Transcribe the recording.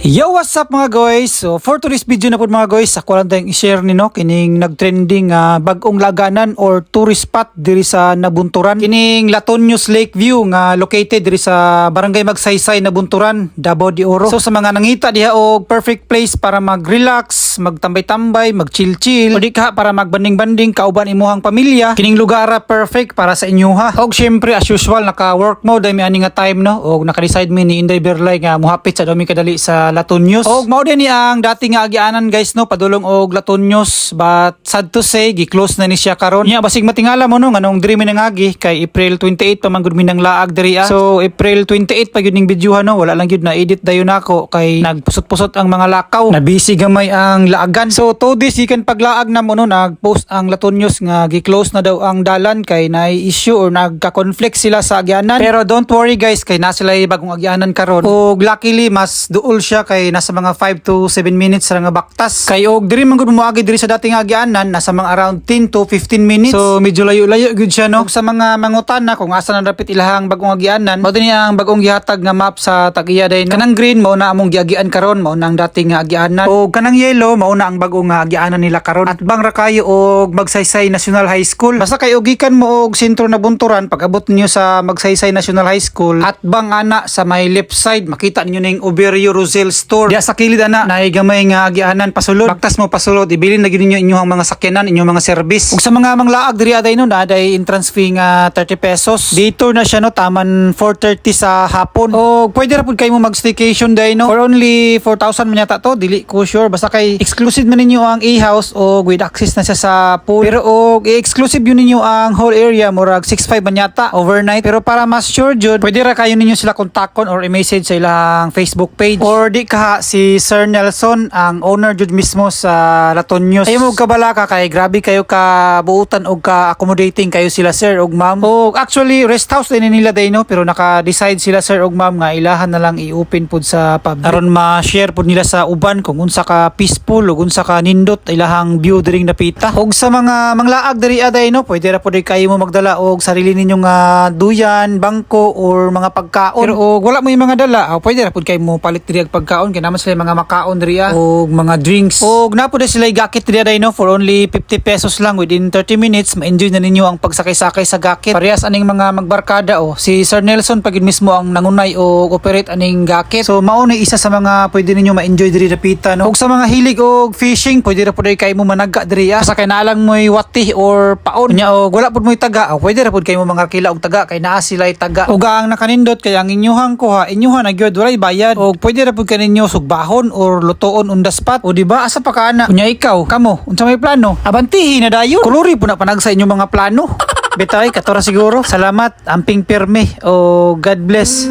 Yo, what's up mga guys? So for today's video na po mga guys, ako lang tayong i-share ni no kining nagtrending bag-ong laganan or tourist spot diri sa Nabunturan. Kining Latonyos Lakeview nga located diri sa Barangay Magsaysay, Nabunturan, Davao de Oro. So sa mga nangita diha og perfect place para mag-relax, magtambay-tambay, mag-chill-chill, o di ka para magbanding-banding kauban imuhang pamilya. Kining lugar perfect para sa inyo ha. Og syempre as usual naka-work mode ay may ani nga time no og naka-decide mi ni Inday Berlay nga muhapit sa dami kadali sa Latonyos. Og mao din ni ang dating nga agianan guys no padulong og Latonyos, but sad to say gi-close na ni siya karon. Nya basig matingala mo no nganong diri mi nangagi kay April 28 pa man gud mi nang laag diri So April 28 pa gyud ning videohan no, wala lang gyud na edit dayon nako kay nagpusot-pusot ang mga lakaw. Na busy gamay ang laagan. So to this gikan paglaag na mo no nagpost ang Latonyos nga gi-close na daw ang dalan kay naay issue or nagka-conflict sila sa agianan. Pero don't worry guys kay na sila bagong agianan karon. Og luckily mas duol siya kay nasa mga 5 to 7 minutes ra nga baktas. Kay og diri man gud moagi diri sa dating agianan nasa mga around 10 to 15 minutes. So medyo layo-layo gud siya no. Sa mga mangutana kung asa na dapit ilahang bagong agianan, mao din ang bagong gihatag nga map sa Tag-iya day no. Kanang green mao na among giagian karon, mao na ang dating nga agianan. Og kanang yellow mao na ang bagong nga agianan nila karon. At bang ra kayo og Magsaysay National High School. Basta kay og gikan mo og sentro Nabunturan, pag-abot niyo sa Magsaysay National High School, at bang ana sa may left side makita niyo ning Oberio Rosel Store. Diya sa kilid ana naay gamay nga agianan pasulod. Baktas mo pasulod, ibilin na gyud ninyo inyong mga sakyanan, inyong mga service. Ug sa mga manglaag diri aday no na day entrance fee nga 30 pesos. Dito na siya no taman 4:30 sa hapon. O pwede ra pud kay mo mag-staycation day no. For only 4,000 man yata to, dili ko sure, basta kay exclusive man ninyo ang A-house o with access na siya sa pool. Pero og i-exclusive yun ninyo ang whole area murag 6,500 man yata overnight. Pero para mas sure jud, pwede ra kayo ninyo sila kontakon or i-message sa ilang Facebook page. Or di ka si Sir Nelson ang owner jud mismo sa Latonyos. Ay mo kabalaka kay grabe kayo ka buutan og ka accommodating kayo sila sir og ma'am. Og actually rest house din nila day no, pero naka-decide sila sir og ma'am nga ilahan na lang i-open pud sa public aron ma-share pud nila sa uban kung unsa ka peaceful ug unsa ka nindot ilahang view diring napita. Og sa mga manglaag diri aday no, pwede ra pud kayo mo magdala og sarili ninyong duyan, bangko or mga pagkaon. Pero og wala mo yung mga dala, pwede ra pud kayo mo palit diri og pagkaon kay naman sila mga makaon diri og mga drinks. Og napod sila gakit diri aday no for only 50 pesos lang. Within 30 minutes ma-enjoy na ninyo ang pagsakay-sakay sa gakit. Parehas aning mga magbarkada si Sir Nelson pagid mismo ang nangunay o operate aning gakit. So mao ni isa sa mga pwede ninyo ma-enjoy diri dapita no. Og sa mga hilig og fishing, pwede ra pud kayo mo managga diri sa kay naalang mo'y wati or paon nya og wala pud mo'y taga, pwede ra pud kayo mo mangarkila og taga kay naa sila taga. Og ang nakanindot kay ang inyuhang kuha inyuhan na gyud walay bayad. Og pwede ra pud kaninyo sugbahon or lutoon on the spot. O di ba asa pa kaana kunya ikaw kamo unsa may plano? Abantihi na dayon. Kuluri po na panag sa inyong mga plano. Betay katora siguro. Salamat, amping pirme o God bless.